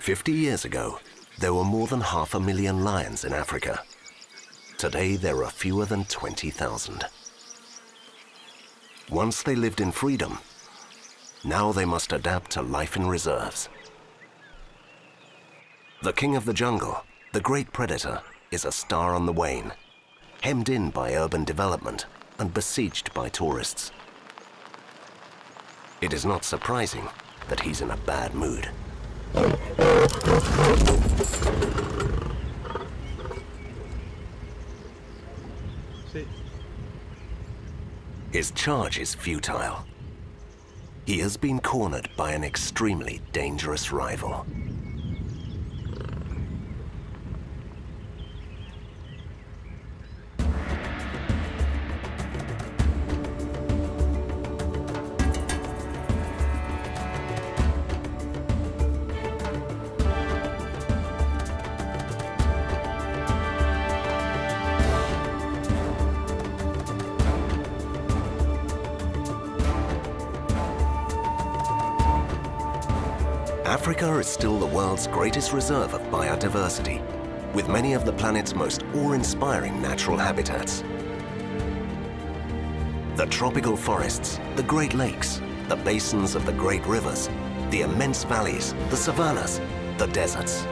50 years ago, there were more than 500,000 lions in Africa. Today, there are fewer than 20,000. Once they lived in freedom, now they must adapt to life in reserves. The king of the jungle, the great predator, is a star on the wane, hemmed in by urban development and besieged by tourists. It is not surprising that he's in a bad mood. His charge is futile. He has been cornered by an extremely dangerous rival. Africa is still the world's greatest reserve of biodiversity, with many of the planet's most awe-inspiring natural habitats. The tropical forests, the Great Lakes, the basins of the great rivers, the immense valleys, the savannas, the deserts.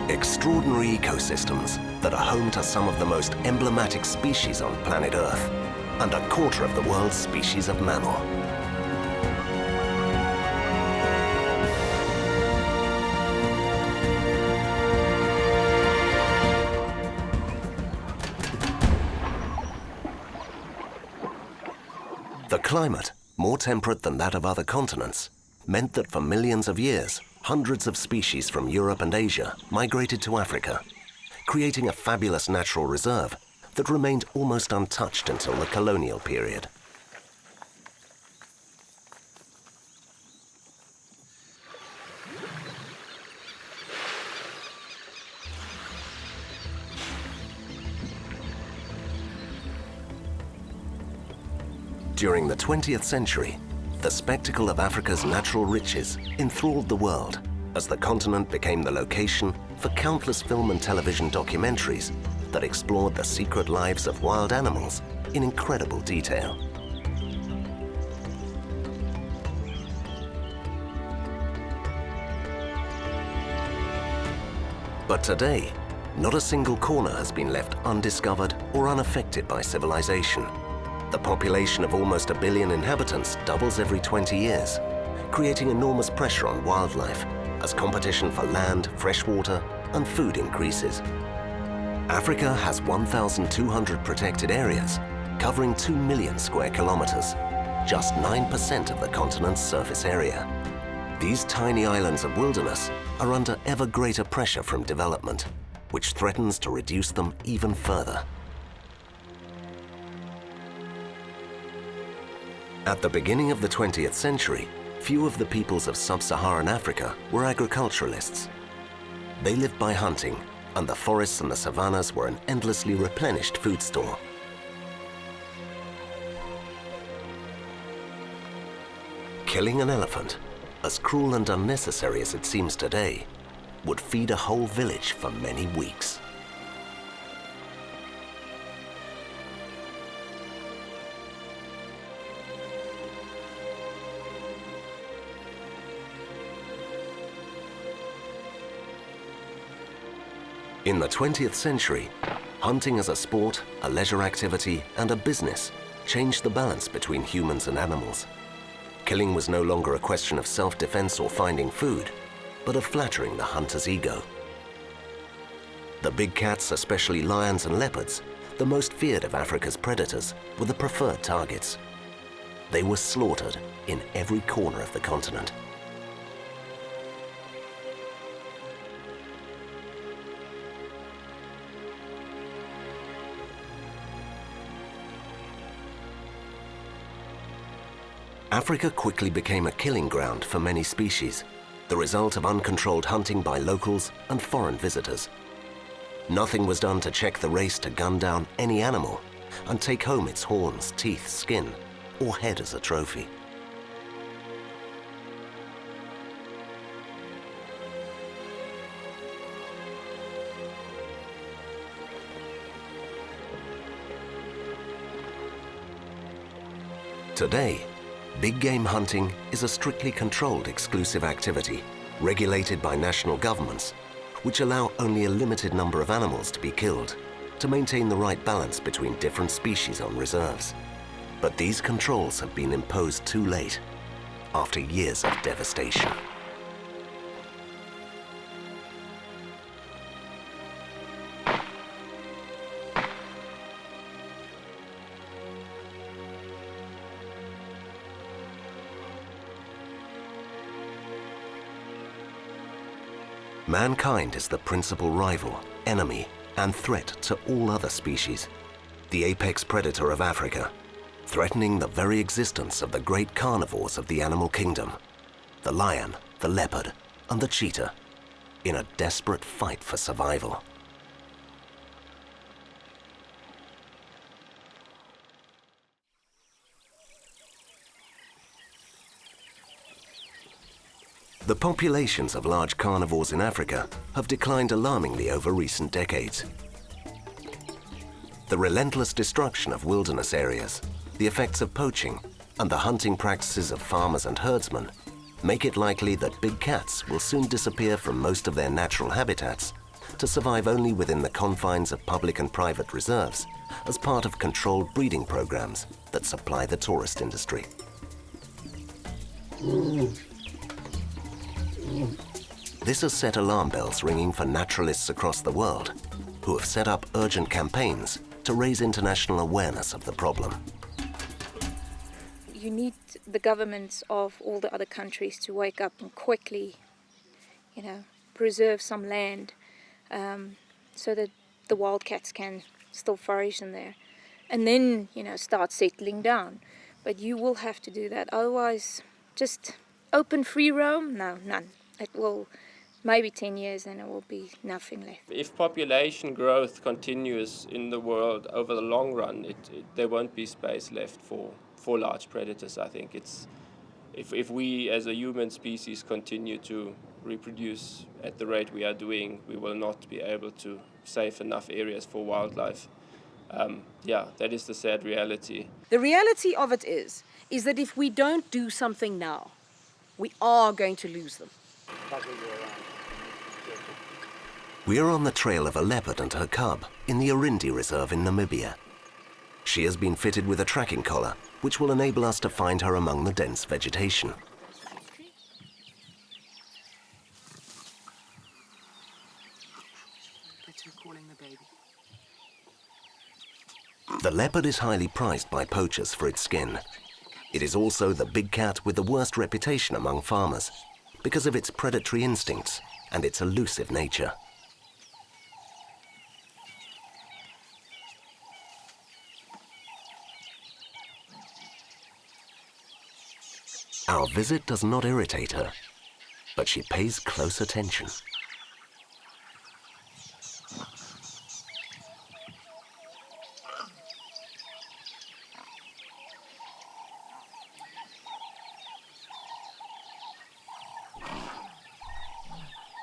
Extraordinary ecosystems that are home to some of the most emblematic species on planet Earth, and a quarter of the world's species of mammal. The climate, more temperate than that of other continents, meant that for millions of years, hundreds of species from Europe and Asia migrated to Africa, creating a fabulous natural reserve that remained almost untouched until the colonial period. During the 20th century, the spectacle of Africa's natural riches enthralled the world as the continent became the location for countless film and television documentaries that explored the secret lives of wild animals in incredible detail. But today, not a single corner has been left undiscovered or unaffected by civilization. The population of almost 1 billion inhabitants doubles every 20 years, creating enormous pressure on wildlife as competition for land, fresh water, and food increases. Africa has 1,200 protected areas, covering 2 million square kilometers, just 9% of the continent's surface area. These tiny islands of wilderness are under ever greater pressure from development, which threatens to reduce them even further. At the beginning of the 20th century, few of the peoples of sub-Saharan Africa were agriculturalists. They lived by hunting, and the forests and the savannas were an endlessly replenished food store. Killing an elephant, as cruel and unnecessary as it seems today, would feed a whole village for many weeks. In the 20th century, hunting as a sport, a leisure activity, and a business changed the balance between humans and animals. Killing was no longer a question of self-defense or finding food, but of flattering the hunter's ego. The big cats, especially lions and leopards, the most feared of Africa's predators, were the preferred targets. They were slaughtered in every corner of the continent. Africa quickly became a killing ground for many species, the result of uncontrolled hunting by locals and foreign visitors. Nothing was done to check the race to gun down any animal and take home its horns, teeth, skin, or head as a trophy. Today, big game hunting is a strictly controlled exclusive activity regulated by national governments, which allow only a limited number of animals to be killed to maintain the right balance between different species on reserves. But these controls have been imposed too late, after years of devastation. Mankind is the principal rival, enemy, and threat to all other species, the apex predator of Africa, threatening the very existence of the great carnivores of the animal kingdom, the lion, the leopard, and the cheetah, in a desperate fight for survival. The populations of large carnivores in Africa have declined alarmingly over recent decades. The relentless destruction of wilderness areas, the effects of poaching, and the hunting practices of farmers and herdsmen make it likely that big cats will soon disappear from most of their natural habitats to survive only within the confines of public and private reserves as part of controlled breeding programs that supply the tourist industry. This has set alarm bells ringing for naturalists across the world who have set up urgent campaigns to raise international awareness of the problem. You need the governments of all the other countries to wake up and quickly, preserve some land so that the wildcats can still flourish in there. And then, start settling down. But you will have to do that. Otherwise, just open free roam? No, none. It will, maybe 10 years and it will be nothing left. If population growth continues in the world over the long run, there won't be space left for large predators. I think if we as a human species continue to reproduce at the rate we are doing, we will not be able to save enough areas for wildlife. That is the sad reality. The reality of it is that if we don't do something now, we are going to lose them. We are on the trail of a leopard and her cub in the Orindi Reserve in Namibia. She has been fitted with a tracking collar, which will enable us to find her among the dense vegetation. The leopard is highly prized by poachers for its skin. It is also the big cat with the worst reputation among farmers because of its predatory instincts and its elusive nature. Our visit does not irritate her, but she pays close attention.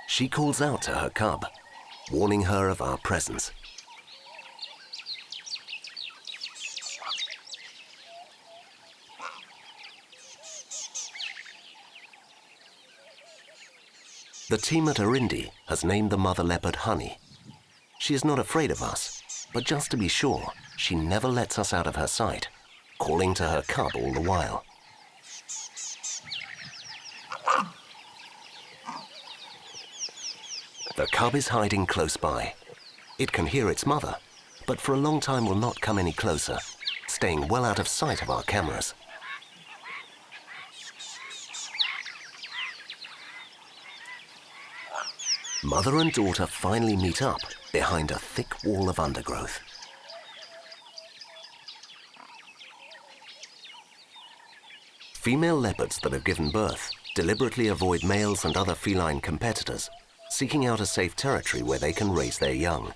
She calls out to her cub, warning her of our presence. The team at Orindi has named the mother leopard Honey. She is not afraid of us, but just to be sure, she never lets us out of her sight, calling to her cub all the while. The cub is hiding close by. It can hear its mother, but for a long time will not come any closer, staying well out of sight of our cameras. Mother and daughter finally meet up behind a thick wall of undergrowth. Female leopards that have given birth deliberately avoid males and other feline competitors, seeking out a safe territory where they can raise their young.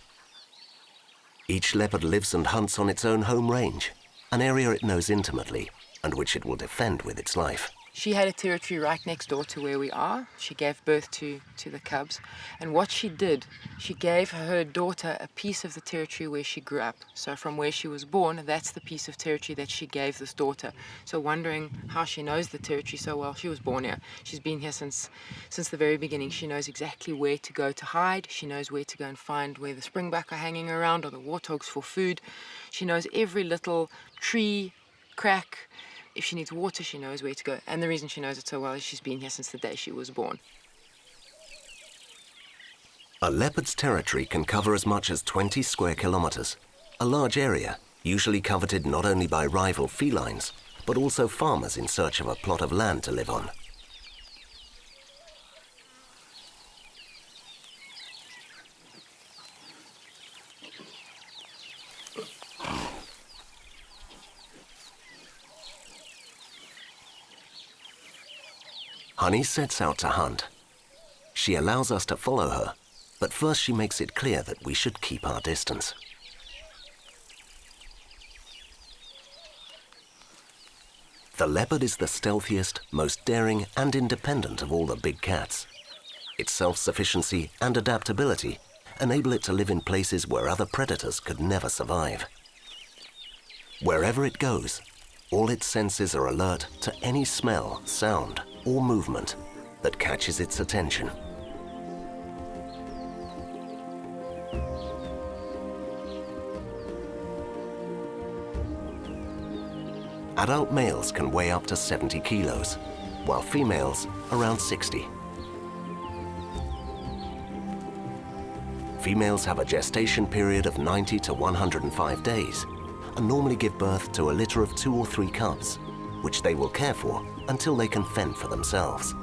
Each leopard lives and hunts on its own home range, an area it knows intimately and which it will defend with its life. She had a territory right next door to where we are. She gave birth to the cubs. And what she did, she gave her daughter a piece of the territory where she grew up. So from where she was born, that's the piece of territory that she gave this daughter. So wondering how she knows the territory so well, she was born here. She's been here since the very beginning. She knows exactly where to go to hide. She knows where to go and find where the springbuck are hanging around or the warthogs for food. She knows every little tree, crack. If she needs water, she knows where to go. And the reason she knows it so well is she's been here since the day she was born. A leopard's territory can cover as much as 20 square kilometers, a large area usually coveted not only by rival felines, but also farmers in search of a plot of land to live on. Honey sets out to hunt. She allows us to follow her, but first she makes it clear that we should keep our distance. The leopard is the stealthiest, most daring and independent of all the big cats. Its self-sufficiency and adaptability enable it to live in places where other predators could never survive. Wherever it goes, all its senses are alert to any smell, sound, or movement that catches its attention. Adult males can weigh up to 70 kilos, while females around 60. Females have a gestation period of 90 to 105 days and normally give birth to a litter of 2 or 3 cubs, which they will care for until they can fend for themselves.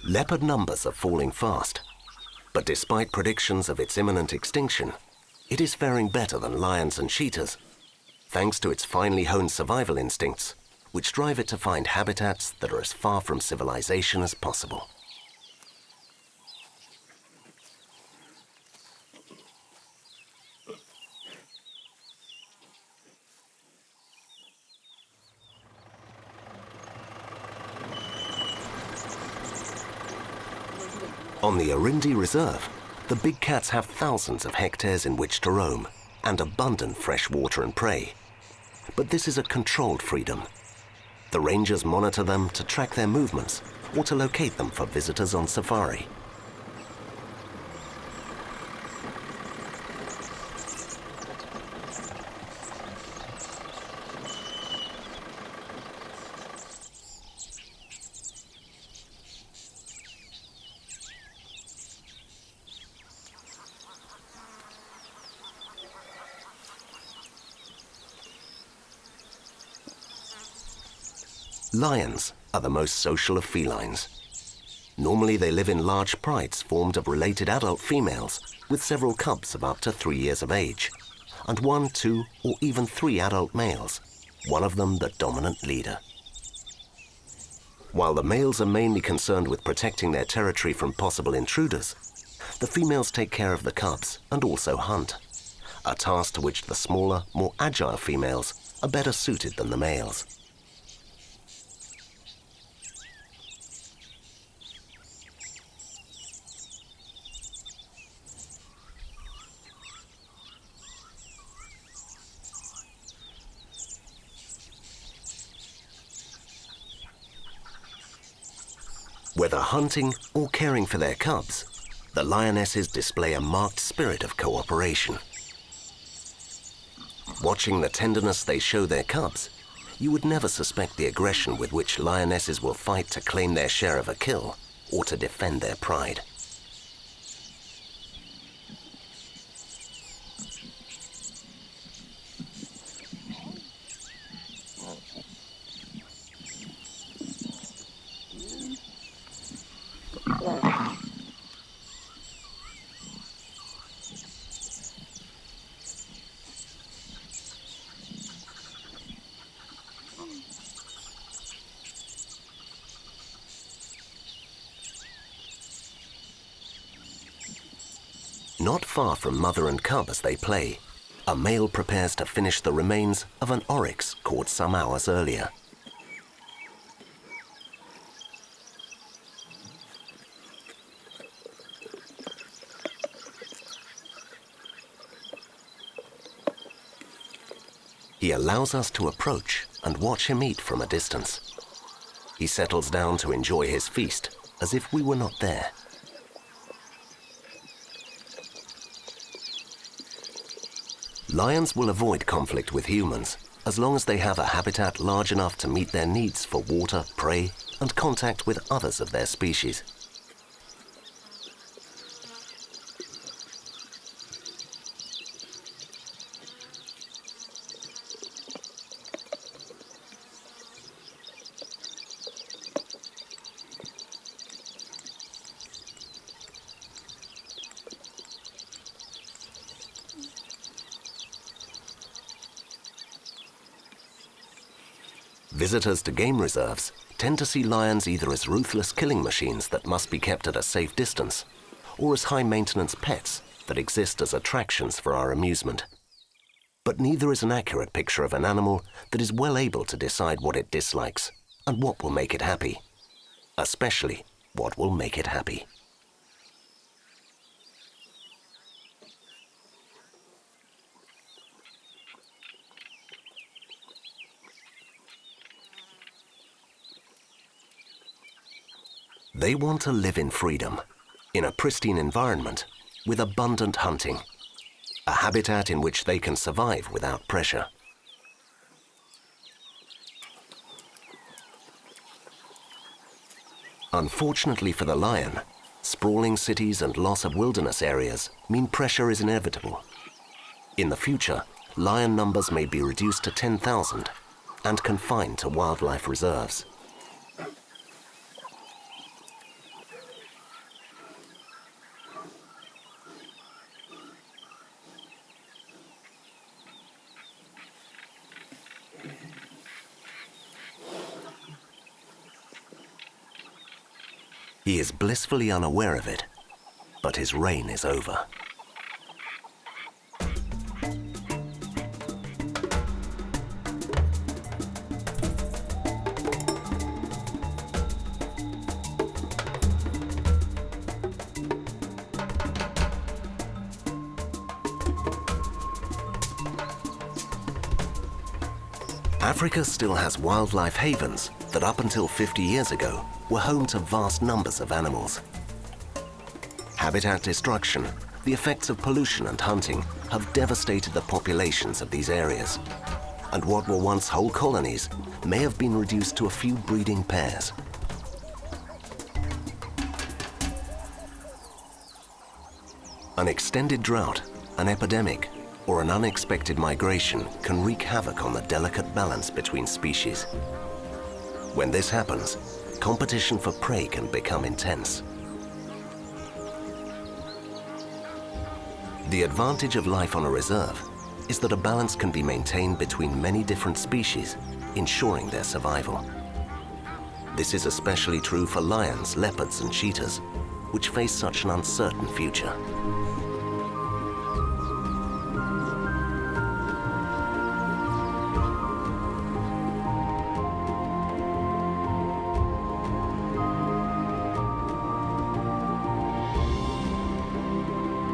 Leopard numbers are falling fast, but despite predictions of its imminent extinction, it is faring better than lions and cheetahs, thanks to its finely honed survival instincts, which drive it to find habitats that are as far from civilization as possible. On the Arindi Reserve, the big cats have thousands of hectares in which to roam and abundant fresh water and prey. But this is a controlled freedom. The rangers monitor them to track their movements or to locate them for visitors on safari. Lions are the most social of felines. Normally they live in large prides formed of related adult females with several cubs of up to 3 years of age, and 1, 2, or even 3 adult males, one of them the dominant leader. While the males are mainly concerned with protecting their territory from possible intruders, the females take care of the cubs and also hunt, a task to which the smaller, more agile females are better suited than the males. Whether hunting or caring for their cubs, the lionesses display a marked spirit of cooperation. Watching the tenderness they show their cubs, you would never suspect the aggression with which lionesses will fight to claim their share of a kill or to defend their pride. Not far from mother and cub as they play, a male prepares to finish the remains of an oryx caught some hours earlier. He allows us to approach and watch him eat from a distance. He settles down to enjoy his feast as if we were not there. Lions will avoid conflict with humans as long as they have a habitat large enough to meet their needs for water, prey, and contact with others of their species. Visitors to game reserves tend to see lions either as ruthless killing machines that must be kept at a safe distance, or as high-maintenance pets that exist as attractions for our amusement. But neither is an accurate picture of an animal that is well able to decide what it dislikes and what will make it happy, especially what will make it happy. They want to live in freedom, in a pristine environment, with abundant hunting, a habitat in which they can survive without pressure. Unfortunately for the lion, sprawling cities and loss of wilderness areas mean pressure is inevitable. In the future, lion numbers may be reduced to 10,000 and confined to wildlife reserves. He is blissfully unaware of it, but his reign is over. Africa still has wildlife havens that up until 50 years ago were home to vast numbers of animals. Habitat destruction, the effects of pollution and hunting have devastated the populations of these areas. And what were once whole colonies may have been reduced to a few breeding pairs. An extended drought, an epidemic, or an unexpected migration can wreak havoc on the delicate balance between species. When this happens, competition for prey can become intense. The advantage of life on a reserve is that a balance can be maintained between many different species, ensuring their survival. This is especially true for lions, leopards, and cheetahs, which face such an uncertain future.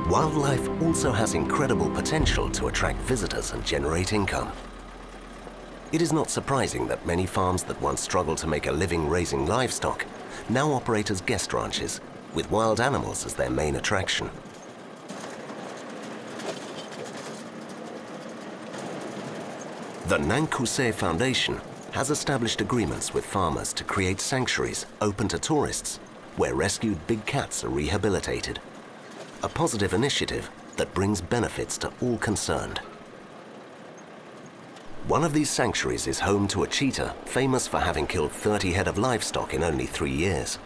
Wildlife also has incredible potential to attract visitors and generate income. It is not surprising that many farms that once struggled to make a living raising livestock now operate as guest ranches, with wild animals as their main attraction. The Nankuse Foundation has established agreements with farmers to create sanctuaries open to tourists, where rescued big cats are rehabilitated. A positive initiative that brings benefits to all concerned. One of these sanctuaries is home to a cheetah famous for having killed 30 head of livestock in only 3 years.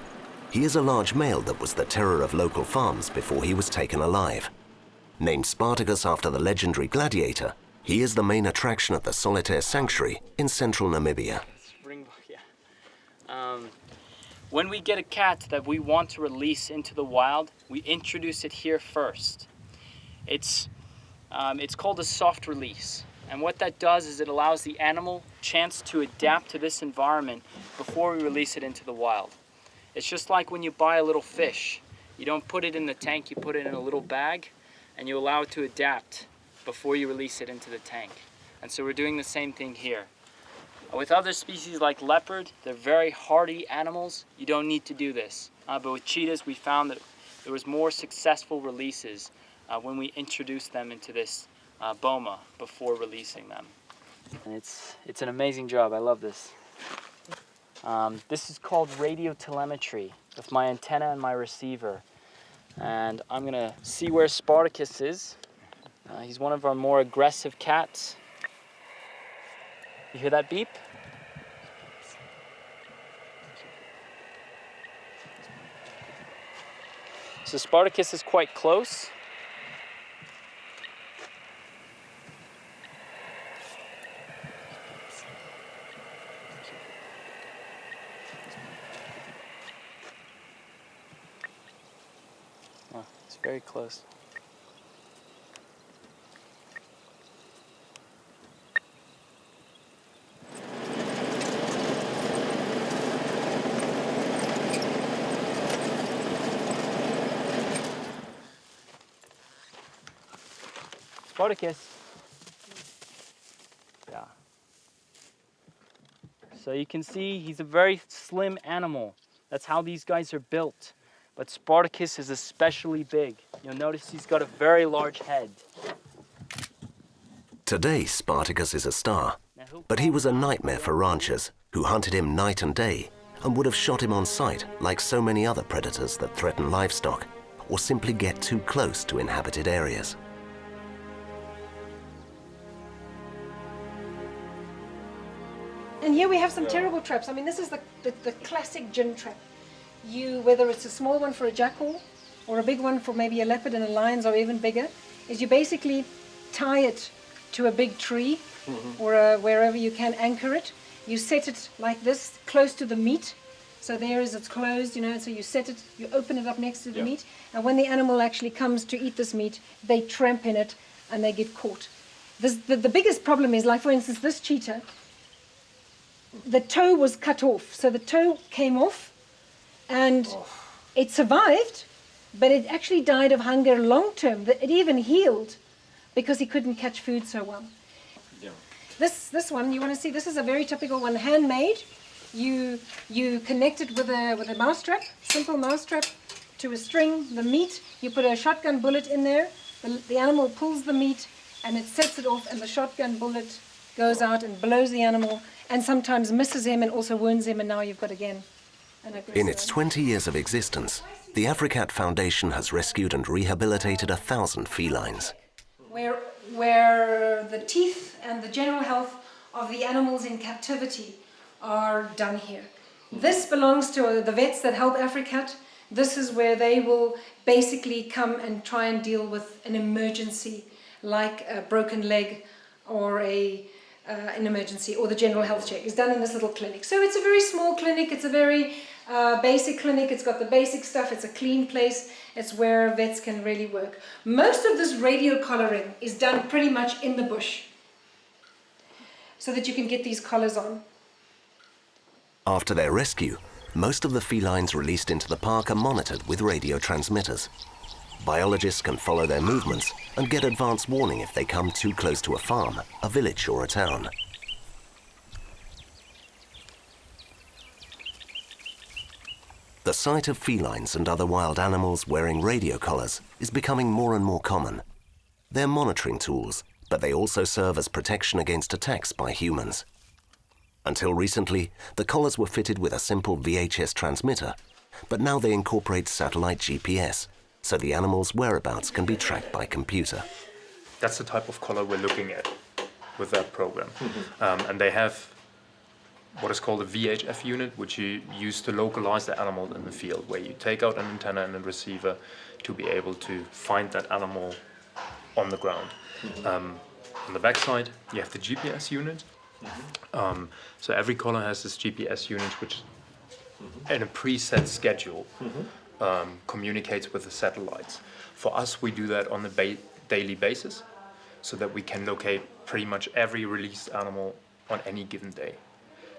He is a large male that was the terror of local farms before he was taken alive. Named Spartacus after the legendary gladiator, he is the main attraction at the Solitaire Sanctuary in central Namibia. When we get a cat that we want to release into the wild, we introduce it here first. It's called a soft release. And what that does is it allows the animal a chance to adapt to this environment before we release it into the wild. It's just like when you buy a little fish. You don't put it in the tank, you put it in a little bag, and you allow it to adapt before you release it into the tank. And so we're doing the same thing here. With other species like leopard, they're very hardy animals. You don't need to do this. But with cheetahs, we found that there was more successful releases when we introduced them into this boma before releasing them. And it's an amazing job. I love this. This is called radio telemetry with my antenna and my receiver. And I'm gonna see where Spartacus is. He's one of our more aggressive cats. You hear that beep? So Spartacus is quite close. Oh, it's very close. Spartacus. Yeah. So you can see he's a very slim animal. That's how these guys are built. But Spartacus is especially big. You'll notice he's got a very large head. Today, Spartacus is a star, but he was a nightmare for ranchers who hunted him night and day and would have shot him on sight like so many other predators that threaten livestock or simply get too close to inhabited areas. And here we have some terrible traps. I mean, this is the classic gin trap. Whether it's a small one for a jackal or a big one for maybe a leopard and a lions or even bigger, is you basically tie it to a big tree or wherever you can anchor it. You set it like this, close to the meat. So there is, it's closed, so you set it, you open it up next to the meat. And when the animal actually comes to eat this meat, they tramp in it and they get caught. The biggest problem is, like for instance, this cheetah, the toe was cut off. So the toe came off and it survived, but it actually died of hunger long term. It even healed because he couldn't catch food so well. Yeah. This one, you want to see, this is a very typical one, handmade. You connect it with a mousetrap, simple mousetrap to a string, the meat, you put a shotgun bullet in there, the animal pulls the meat and it sets it off and the shotgun bullet goes out and blows the animal and sometimes misses him and also wounds him, and now you've got again an aggressor. In its 20 years of existence, the Africat Foundation has rescued and rehabilitated 1,000 felines. Where the teeth and the general health of the animals in captivity are done here. This belongs to the vets that help Africat. This is where they will basically come and try and deal with an emergency like a broken leg or an emergency, or the general health check is done in this little clinic. So it's a very small clinic, it's a very basic clinic, it's got the basic stuff, it's a clean place, it's where vets can really work. Most of this radio collaring is done pretty much in the bush so that you can get these collars on. After their rescue, most of the felines released into the park are monitored with radio transmitters. Biologists can follow their movements and get advance warning if they come too close to a farm, a village or a town. The sight of felines and other wild animals wearing radio collars is becoming more and more common. They're monitoring tools, but they also serve as protection against attacks by humans. Until recently, the collars were fitted with a simple VHS transmitter, but now they incorporate satellite GPS, so the animal's whereabouts can be tracked by computer. That's the type of collar we're looking at with that program. And they have what is called a VHF unit, which you use to localize the animal in the field, where you take out an antenna and a receiver to be able to find that animal on the ground. On the backside, you have the GPS unit. So every collar has this GPS unit, which in a preset schedule communicates with the satellites. For us, we do that on the daily basis, so that we can locate pretty much every released animal on any given day.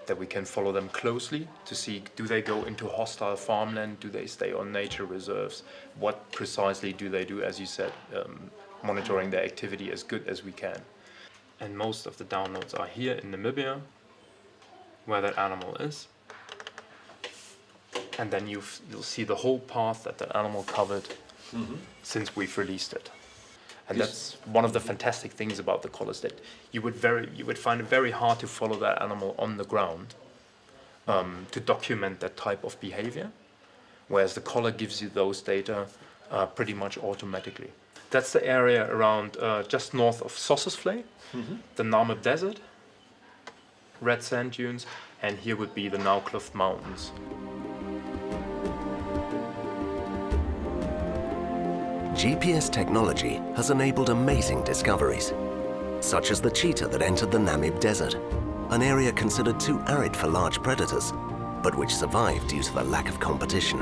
That we can follow them closely to see, do they go into hostile farmland, do they stay on nature reserves, what precisely do they do, as you said, monitoring their activity as good as we can. And most of the downloads are here in Namibia, where that animal is. And then you'll see the whole path that that animal covered since we've released it. And that's one of the fantastic things about the collars, that you would find it very hard to follow that animal on the ground to document that type of behavior, whereas the collar gives you those data pretty much automatically. That's the area around just north of Sossusvlei, the Namib Desert, red sand dunes, and here would be the Naukluft Mountains. GPS technology has enabled amazing discoveries, such as the cheetah that entered the Namib Desert, an area considered too arid for large predators, but which survived due to the lack of competition.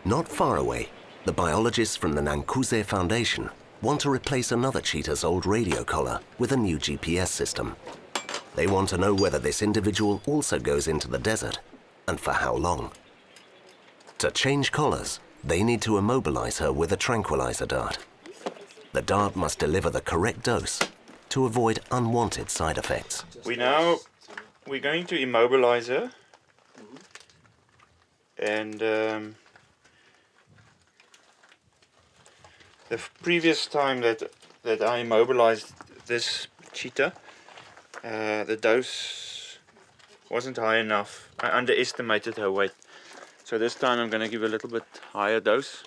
Not far away, the biologists from the Nankuze Foundation want to replace another cheetah's old radio collar with a new GPS system. They want to know whether this individual also goes into the desert, and for how long. To change collars, they need to immobilize her with a tranquilizer dart. The dart must deliver the correct dose to avoid unwanted side effects. We're going to immobilize her, and the previous time that I immobilized this cheetah, the dose wasn't high enough. I underestimated her weight. So this time I'm going to give a little bit higher dose,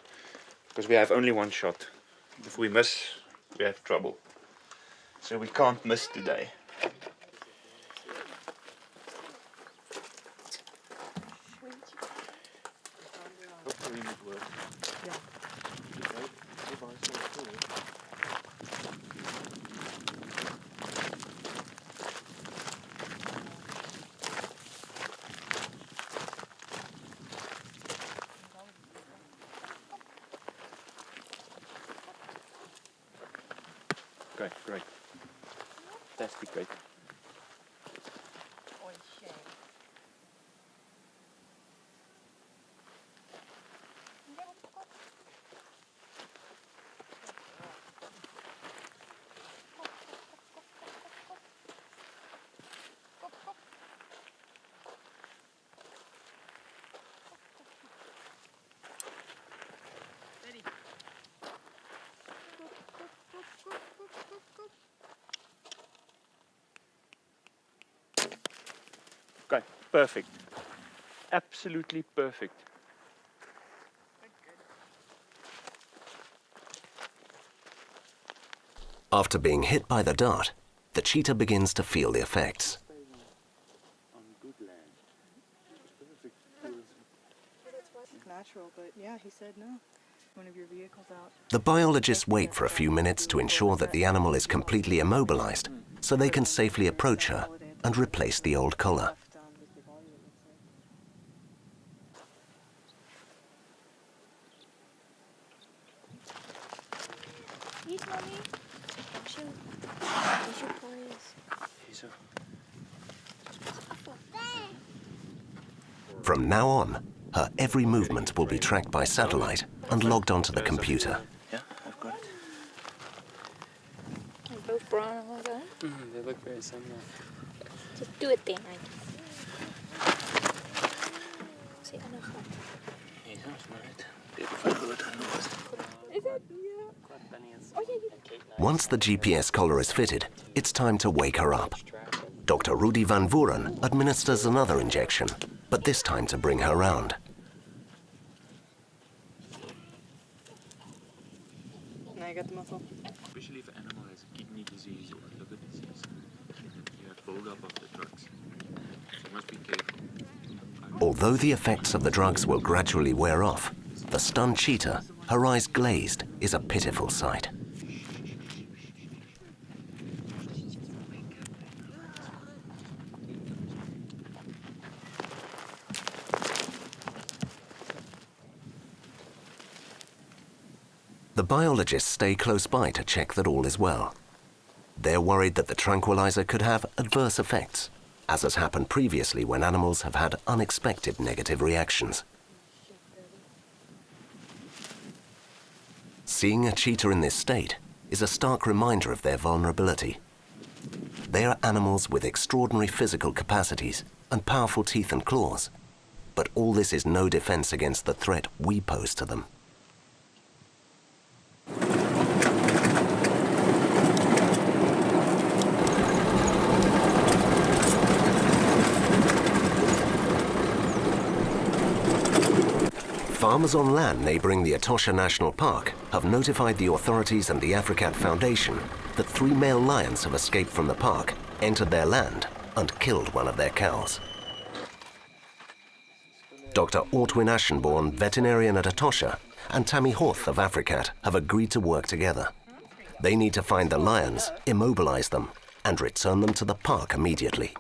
because we have only one shot. If we miss, we have trouble. So we can't miss today. Great. Fantastic, great. Okay, perfect. Absolutely perfect. After being hit by the dart, the cheetah begins to feel the effects. Natural, but yeah, he said no. One of your vehicles out. The biologists wait for a few minutes to ensure that the animal is completely immobilized, so they can safely approach her and replace the old collar. From now on, her every movement will be tracked by satellite and logged onto the computer. Yeah, I've got it. Both brown and all that. They look very similar. Just do it then, I guess. See, enough. Ja, right. Beautiful bird, I know it. Is it? Yeah. Oh, yeah, Once the GPS collar is fitted, it's time to wake her up. Dr. Rudy van Vuren administers another injection, but this time to bring her round. Now you got the muscle. Especially if an animal has kidney disease or liver disease, you have buildup of the drugs. So you must be careful. Although the effects of the drugs will gradually wear off, the stunned cheetah, her eyes glazed, is a pitiful sight. The biologists stay close by to check that all is well. They're worried that the tranquilizer could have adverse effects, as has happened previously when animals have had unexpected negative reactions. Seeing a cheetah in this state is a stark reminder of their vulnerability. They are animals with extraordinary physical capacities and powerful teeth and claws, but all this is no defense against the threat we pose to them. Farmers on land neighboring the Etosha National Park have notified the authorities and the Africat Foundation that 3 male lions have escaped from the park, entered their land, and killed one of their cows. Dr. Ortwin Ashenborn, veterinarian at Etosha, and Tammy Horth of Africat have agreed to work together. They need to find the lions, immobilize them, and return them to the park immediately.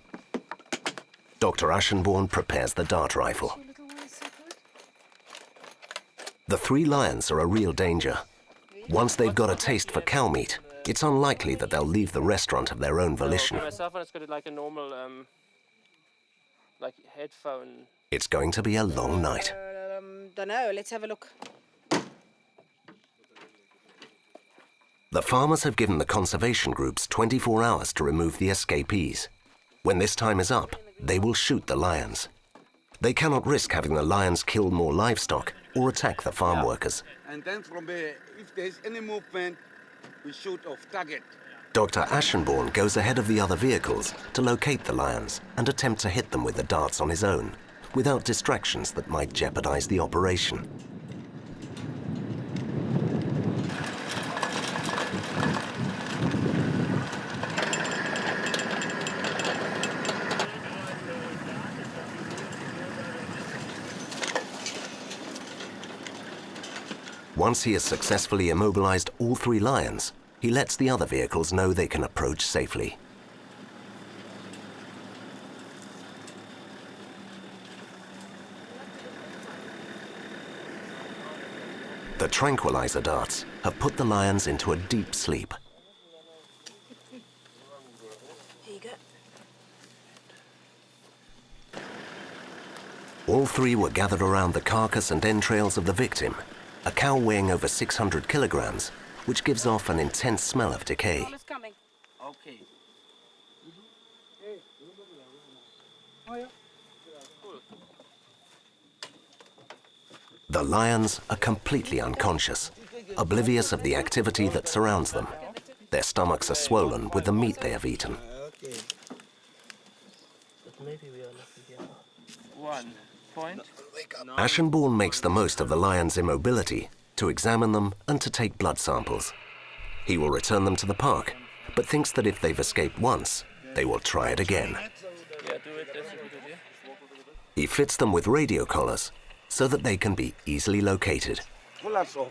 Dr. Ashenborn prepares the dart rifle. The 3 lions are a real danger. Once they've got a taste for cow meat, it's unlikely that they'll leave the restaurant of their own volition. Myself, it's got like a normal, like headphone. It's going to be a long night. Don't know. Let's have a look. The farmers have given the conservation groups 24 hours to remove the escapees. When this time is up, they will shoot the lions. They cannot risk having the lions kill more livestock or attack the farm workers. And then from there, if there's any movement, we shoot off target. Dr. Ashenborn goes ahead of the other vehicles to locate the lions and attempt to hit them with the darts on his own, without distractions that might jeopardize the operation. Once he has successfully immobilized all 3 lions, he lets the other vehicles know they can approach safely. The tranquilizer darts have put the lions into a deep sleep. Here you go. All 3 were gathered around the carcass and entrails of the victim, a cow weighing over 600 kilograms, which gives off an intense smell of decay. Coming. Okay. The lions are completely unconscious, oblivious of the activity that surrounds them. Their stomachs are swollen with the meat they have eaten. Ashenborn makes the most of the lions' immobility to examine them and to take blood samples. He will return them to the park, but thinks that if they've escaped once, they will try it again. He fits them with radio collars so that they can be easily located.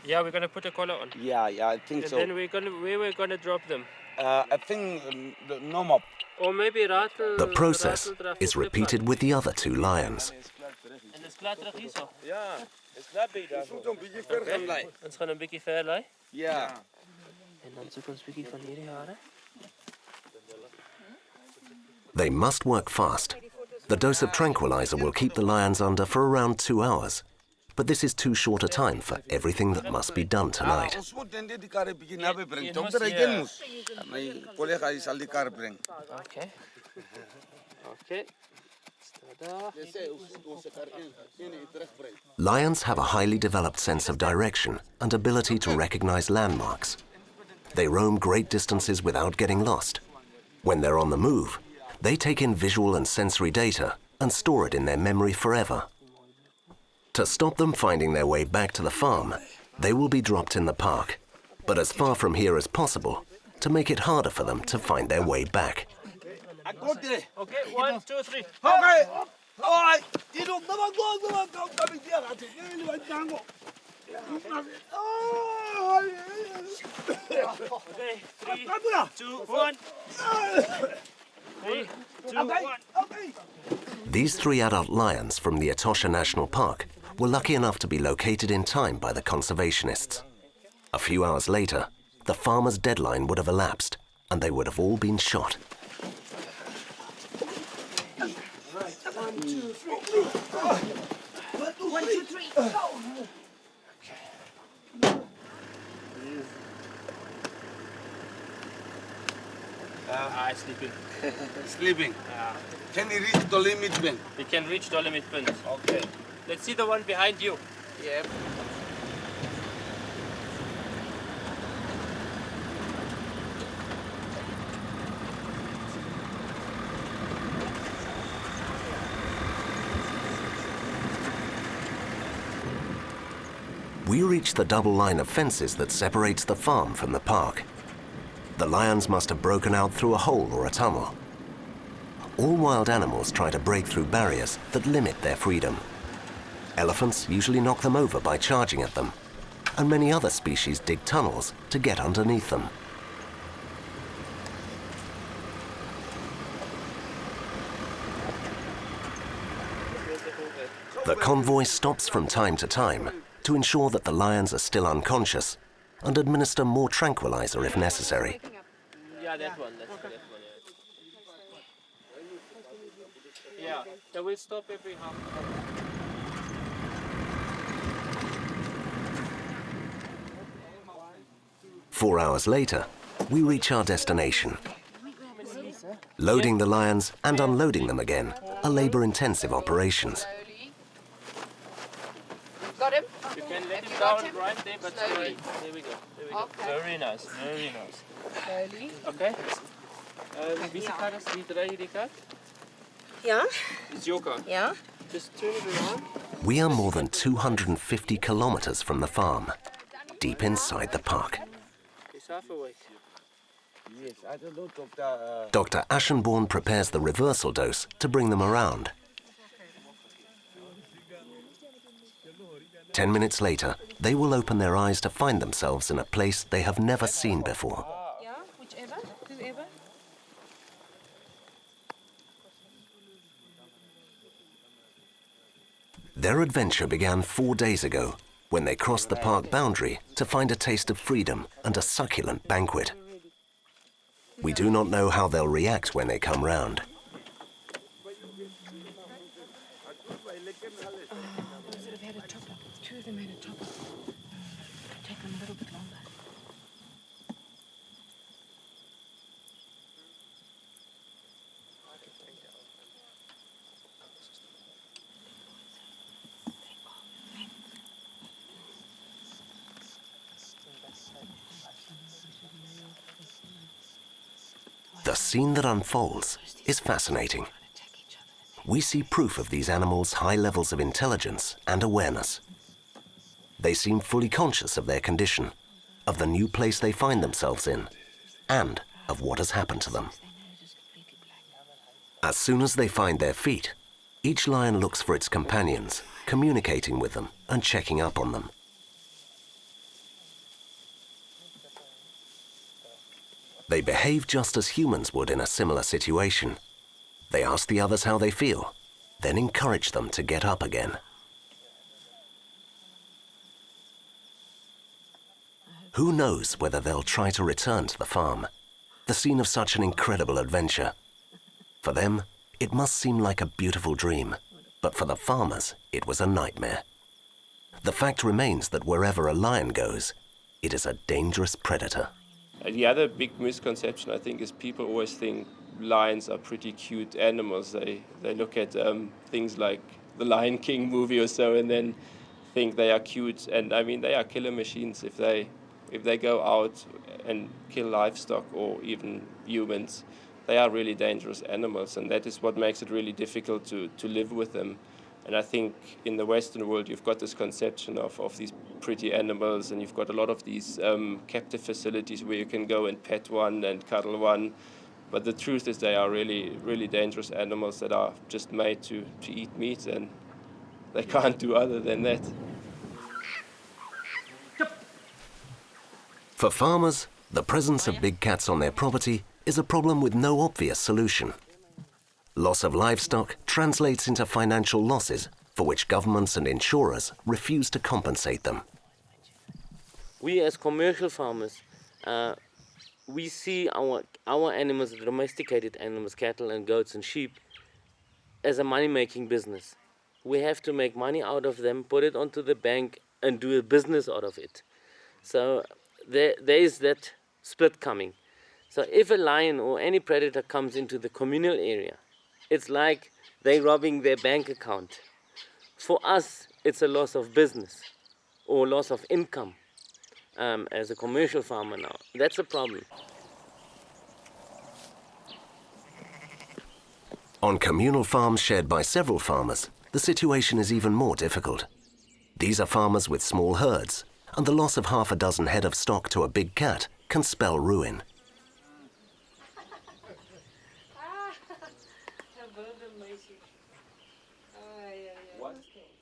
Yeah, we're going to put a collar on. Yeah, I think And so. then where we're going to drop them. I think no more. Or maybe rattle. The process is repeated with the other 2 lions. En dis glad terug hierso. Ja, is dat beter. Soms 'n bietjie ver gaan lê. Ons gaan 'n bietjie ver lê. Ja. En dan soek ons 'n bietjie van hierdie hare. They must work fast. The dose of tranquilizer will keep the lions under for around 2 hours. But this is too short a time for everything that must be done tonight. Ons moet net die karre bietjie naby bring. Dokter, hy ken mos. My kollega hy sal die kar bring. Okay. Okay. Lions have a highly developed sense of direction and ability to recognize landmarks. They roam great distances without getting lost. When they're on the move, they take in visual and sensory data and store it in their memory forever. To stop them finding their way back to the farm, they will be dropped in the park, but as far from here as possible, to make it harder for them to find their way back. Okay, 1, 2, 3. Okay. Alright. Okay, 3, 2, 1. 3, 2, 1. These 3 adult lions from the Etosha National Park were lucky enough to be located in time by the conservationists. A few hours later, the farmer's deadline would have elapsed and they would have all been shot. Sleeping. Sleeping. Can he reach the limit bin? We can reach the limit pins. Okay. Let's see the one behind you. Yeah. We reach the double line of fences that separates the farm from the park. The lions must have broken out through a hole or a tunnel. All wild animals try to break through barriers that limit their freedom. Elephants usually knock them over by charging at them, and many other species dig tunnels to get underneath them. The convoy stops from time to time to ensure that the lions are still unconscious and administer more tranquilizer if necessary. Yeah, that one. Yeah, they will stop every half hour. 4 hours later, we reach our destination. Loading the lions and unloading them again are labor-intensive operations. Got him? You can let him down right there, but slowly. There we go. There we go. Very nice. Very nice. Slowly. Okay. Wie car is die draai hierdie car? Yeah? It's your car. Yeah? Just turn it around. We are more than 250 kilometers from the farm, deep inside the park. It's half away. Yes, I don't know, Doctor. Dr. Ashenborn prepares the reversal dose to bring them around. 10 minutes later, they will open their eyes to find themselves in a place they have never seen before. Yeah, whichever, whoever. Their adventure began 4 days ago when they crossed the park boundary to find a taste of freedom and a succulent banquet. We do not know how they'll react when they come round. Two of them had a top up. It'll take them a little bit longer. The scene that unfolds is fascinating. We see proof of these animals' high levels of intelligence and awareness. They seem fully conscious of their condition, of the new place they find themselves in, and of what has happened to them. As soon as they find their feet, each lion looks for its companions, communicating with them and checking up on them. They behave just as humans would in a similar situation. They ask the others how they feel, then encourage them to get up again. Who knows whether they'll try to return to the farm, the scene of such an incredible adventure. For them, it must seem like a beautiful dream, but for the farmers, it was a nightmare. The fact remains that wherever a lion goes, it is a dangerous predator. The other big misconception, I think, is people always think lions are pretty cute animals. They look at things like the Lion King movie or so and then think they are cute. And I mean, they are killer machines. If they go out and kill livestock or even humans, they are really dangerous animals. And that is what makes it really difficult to live with them. And I think in the Western world, you've got this conception of these pretty animals, and you've got a lot of these captive facilities where you can go and pet one and cuddle one. But the truth is they are really, really dangerous animals that are just made to eat meat, and they can't do other than that. For farmers, the presence of big cats on their property is a problem with no obvious solution. Loss of livestock translates into financial losses for which governments and insurers refuse to compensate them. We as commercial farmers, we see our animals, domesticated animals, cattle and goats and sheep, as a money-making business. We have to make money out of them, put it onto the bank, and do a business out of it. So there is that split coming. So if a lion or any predator comes into the communal area, it's like they're robbing their bank account. For us, it's a loss of business or loss of income as a commercial farmer now. That's a problem. On communal farms shared by several farmers, the situation is even more difficult. These are farmers with small herds, and the loss of half a dozen head of stock to a big cat can spell ruin.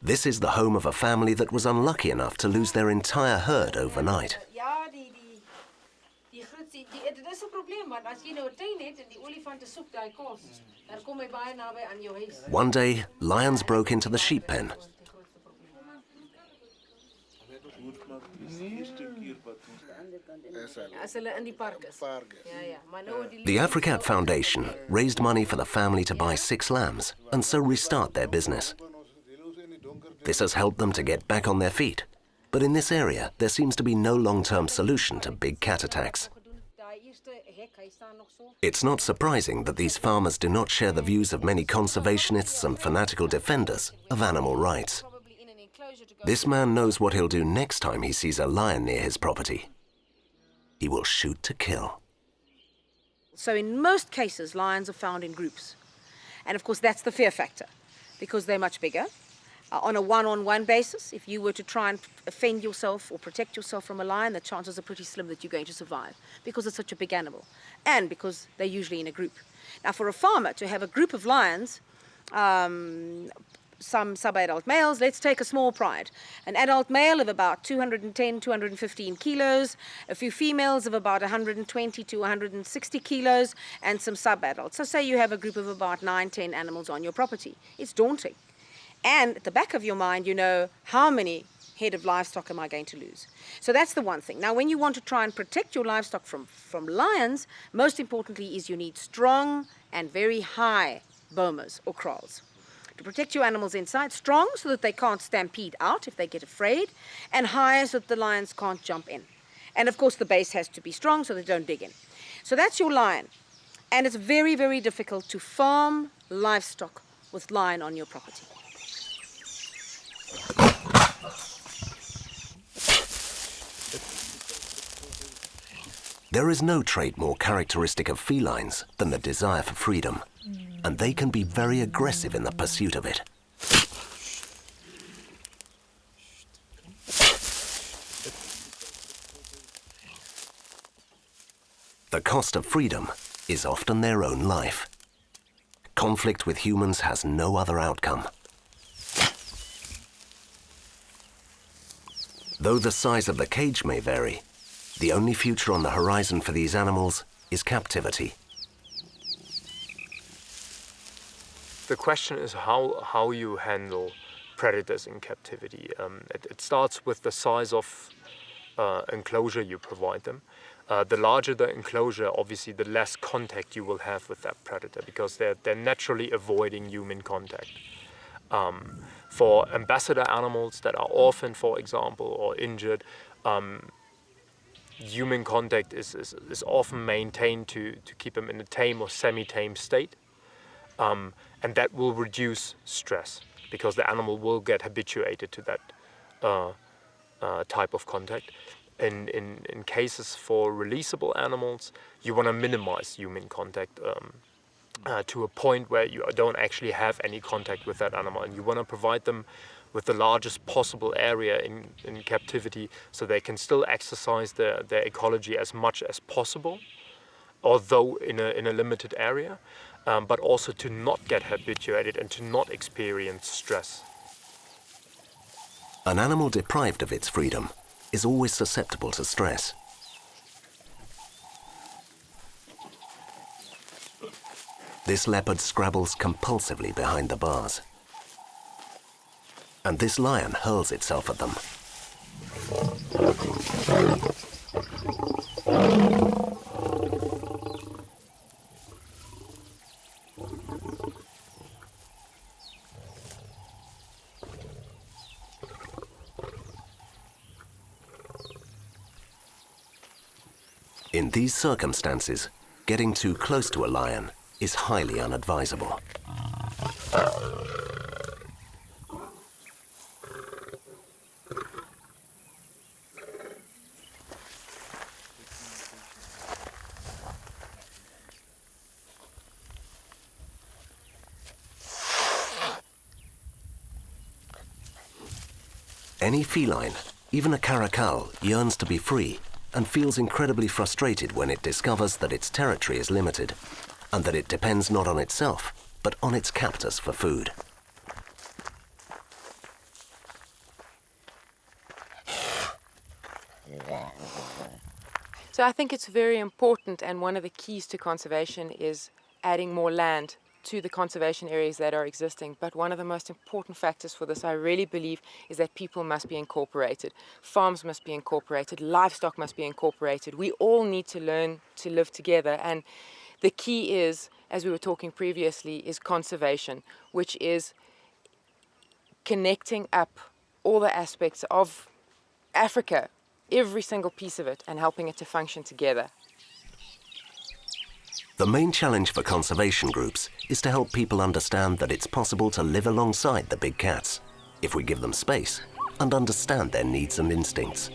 This is the home of a family that was unlucky enough to lose their entire herd overnight. One day, lions broke into the sheep pen. The Africat Foundation raised money for the family to buy 6 lambs and so restart their business. This has helped them to get back on their feet. But in this area, there seems to be no long-term solution to big cat attacks. It's not surprising that these farmers do not share the views of many conservationists and fanatical defenders of animal rights. This man knows what he'll do next time he sees a lion near his property. He will shoot to kill. So in most cases, lions are found in groups. And of course, that's the fear factor, because they're much bigger. On a one-on-one basis, if you were to try and defend yourself or protect yourself from a lion, the chances are pretty slim that you're going to survive, because it's such a big animal, and because they're usually in a group. Now, for a farmer to have a group of lions, some sub-adult males, let's take a small pride. An adult male of about 210, 215 kilos, a few females of about 120 to 160 kilos, and some sub-adults. So say you have a group of about 9, 10 animals on your property. It's daunting. And at the back of your mind, you know, how many head of livestock am I going to lose? So that's the one thing. Now, when you want to try and protect your livestock from lions, most importantly is you need strong and very high bomas or kraals. To protect your animals inside, strong so that they can't stampede out if they get afraid, and high so that the lions can't jump in. And of course, the base has to be strong so they don't dig in. So that's your lion. And it's very, very difficult to farm livestock with lion on your property. There is no trait more characteristic of felines than the desire for freedom, and they can be very aggressive in the pursuit of it. The cost of freedom is often their own life. Conflict with humans has no other outcome. Though the size of the cage may vary, the only future on the horizon for these animals is captivity. The question is how you handle predators in captivity. It starts with the size of enclosure you provide them. The larger the enclosure, obviously, the less contact you will have with that predator, because they're naturally avoiding human contact. For ambassador animals that are orphaned, for example, or injured, human contact is often maintained to keep them in a tame or semi-tame state. And that will reduce stress, because the animal will get habituated to that type of contact. In cases for releasable animals, you want to minimize human contact to a point where you don't actually have any contact with that animal, and you want to provide them with the largest possible area in captivity, so they can still exercise their ecology as much as possible, although in a limited area, but also to not get habituated and to not experience stress. An animal deprived of its freedom is always susceptible to stress. This leopard scrabbles compulsively behind the bars. And this lion hurls itself at them. In these circumstances, getting too close to a lion is highly unadvisable. Any feline, even a caracal, yearns to be free and feels incredibly frustrated when it discovers that its territory is limited and that it depends not on itself, but on its captors for food. So I think it's very important, and one of the keys to conservation is adding more land to the conservation areas that are existing. But one of the most important factors for this, I really believe, is that people must be incorporated. Farms must be incorporated, livestock must be incorporated. We all need to learn to live together, and the key is, as we were talking previously, is conservation, which is connecting up all the aspects of Africa, every single piece of it, and helping it to function together. The main challenge for conservation groups is to help people understand that it's possible to live alongside the big cats if we give them space and understand their needs and instincts.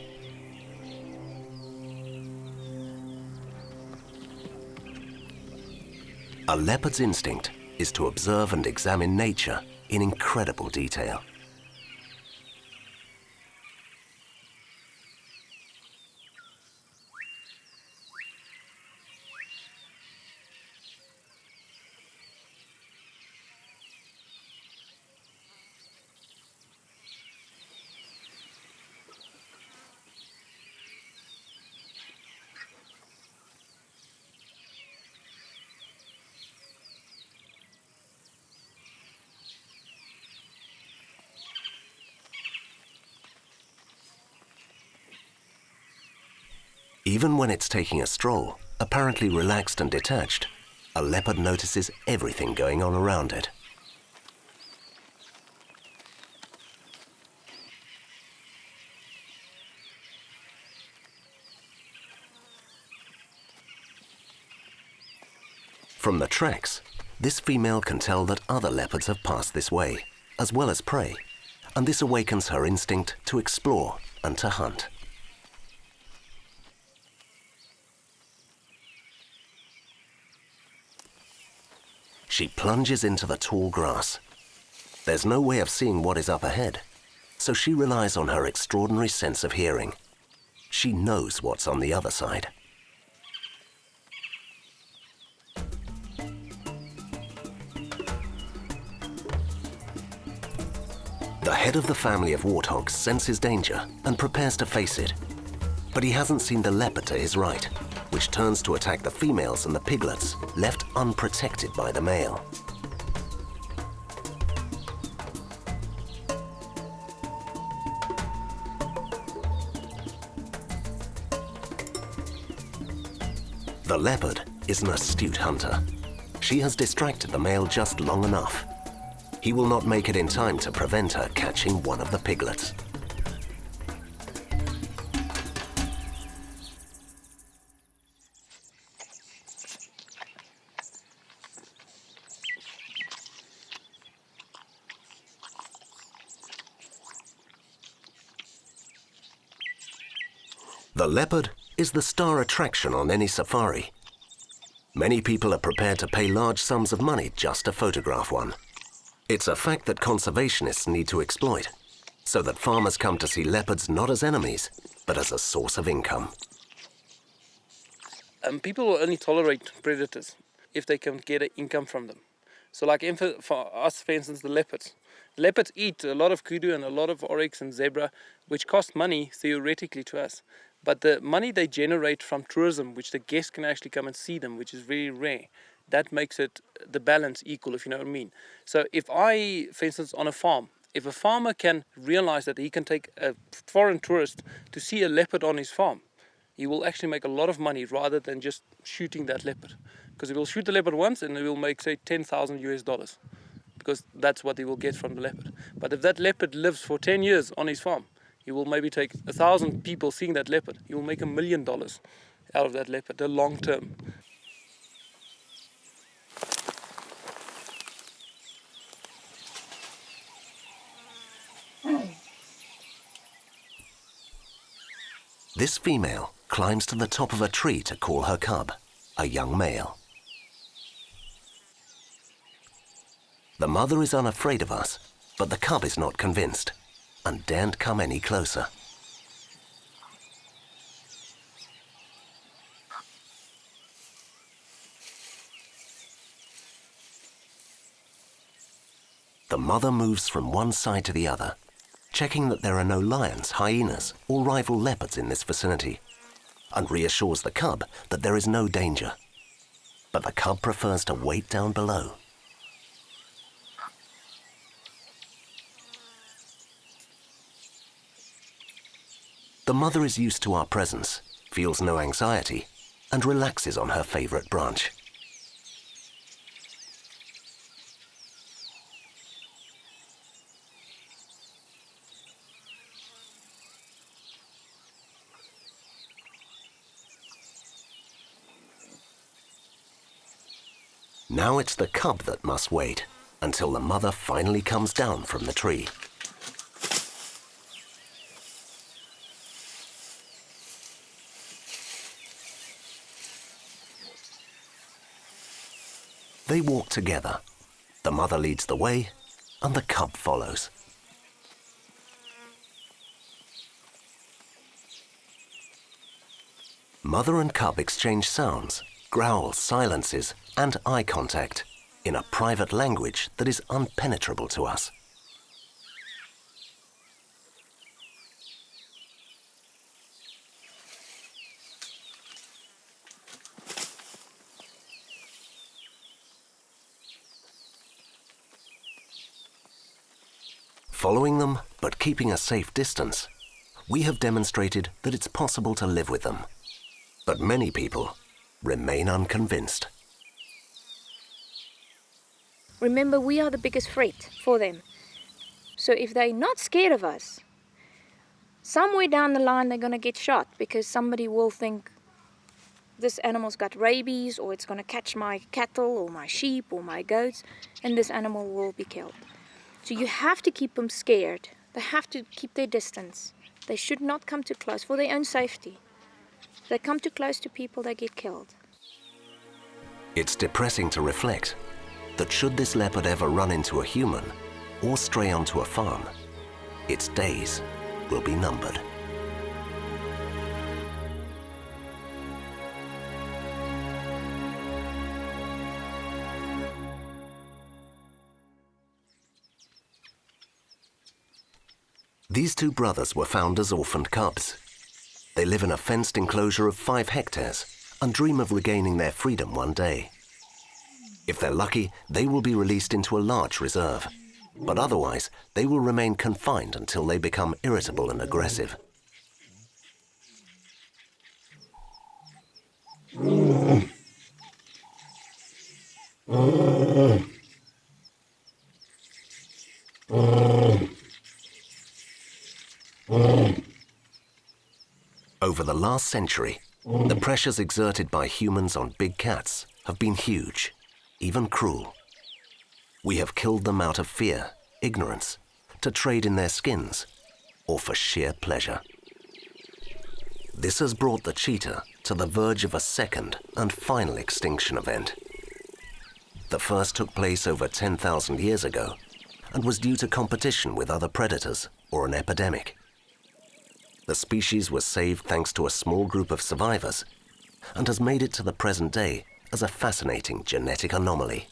A leopard's instinct is to observe and examine nature in incredible detail. Even when it's taking a stroll, apparently relaxed and detached, a leopard notices everything going on around it. From the tracks, this female can tell that other leopards have passed this way, as well as prey, and this awakens her instinct to explore and to hunt. She plunges into the tall grass. There's no way of seeing what is up ahead, so she relies on her extraordinary sense of hearing. She knows what's on the other side. The head of the family of warthogs senses danger and prepares to face it. But he hasn't seen the leopard to his right, which turns to attack the females and the piglets, left unprotected by the male. The leopard is an astute hunter. She has distracted the male just long enough. He will not make it in time to prevent her catching one of the piglets. The leopard is the star attraction on any safari. Many people are prepared to pay large sums of money just to photograph one. It's a fact that conservationists need to exploit, so that farmers come to see leopards not as enemies, but as a source of income. People will only tolerate predators if they can get an income from them. So like for us, for instance, the leopards. Leopards eat a lot of kudu and a lot of oryx and zebra, which cost money theoretically to us. But the money they generate from tourism, which the guests can actually come and see them, which is very rare, that makes it the balance equal, if you know what I mean. So if I, for instance, on a farm, If a farmer can realize that he can take a foreign tourist to see a leopard on his farm, he will actually make a lot of money rather than just shooting that leopard. Because he will shoot the leopard once and he will make, say, $10,000 because that's what he will get from the leopard. But if that leopard lives for 10 years on his farm, he will maybe take 1,000 people seeing that leopard. He will make $1 million out of that leopard, the long term. This female climbs to the top of a tree to call her cub, a young male. The mother is unafraid of us, but the cub is not convinced and daren't come any closer. The mother moves from one side to the other, checking that there are no lions, hyenas, or rival leopards in this vicinity, and reassures the cub that there is no danger. But the cub prefers to wait down below. The mother is used to our presence, feels no anxiety, and relaxes on her favorite branch. Now it's the cub that must wait until the mother finally comes down from the tree. They walk together. The mother leads the way and the cub follows. Mother and cub exchange sounds, growls, silences, and eye contact in a private language that is impenetrable to us. Following them, but keeping a safe distance, we have demonstrated that it's possible to live with them. But many people remain unconvinced. Remember, we are the biggest threat for them. So if they're not scared of us, somewhere down the line they're going to get shot because somebody will think this animal's got rabies, or it's going to catch my cattle or my sheep or my goats, and this animal will be killed. So you have to keep them scared. They have to keep their distance. They should not come too close for their own safety. If they come too close to people, they get killed. It's depressing to reflect that should this leopard ever run into a human or stray onto a farm, its days will be numbered. These two brothers were found as orphaned cubs. They live in a fenced enclosure of 5 hectares and dream of regaining their freedom one day. If they're lucky, they will be released into a large reserve, but otherwise they will remain confined until they become irritable and aggressive. Over the last century, the pressures exerted by humans on big cats have been huge, even cruel. We have killed them out of fear, ignorance, to trade in their skins, or for sheer pleasure. This has brought the cheetah to the verge of a second and final extinction event. The first took place over 10,000 years ago and was due to competition with other predators or an epidemic. The species was saved thanks to a small group of survivors and has made it to the present day as a fascinating genetic anomaly.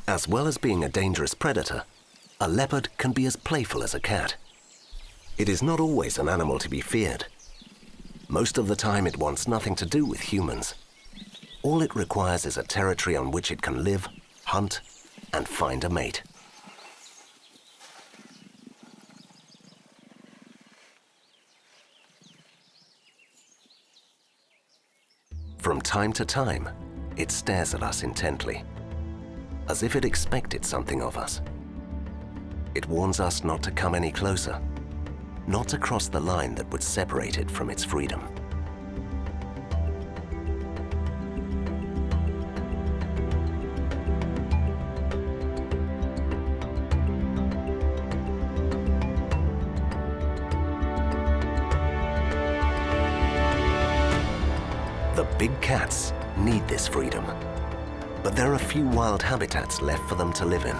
As well as being a dangerous predator, a leopard can be as playful as a cat. It is not always an animal to be feared. Most of the time it wants nothing to do with humans. All it requires is a territory on which it can live, hunt, and find a mate. From time to time, it stares at us intently, as if it expected something of us. It warns us not to come any closer, not to cross the line that would separate it from its freedom. The big cats need this freedom, but there are few wild habitats left for them to live in.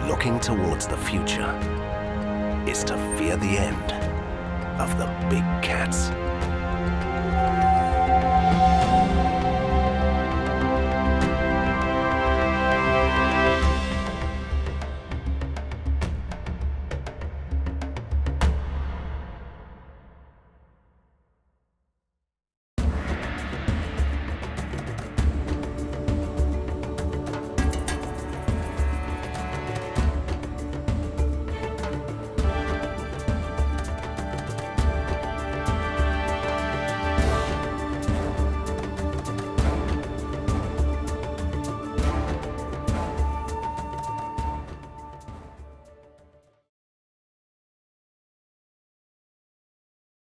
Looking towards the future is to fear the end of the big cats.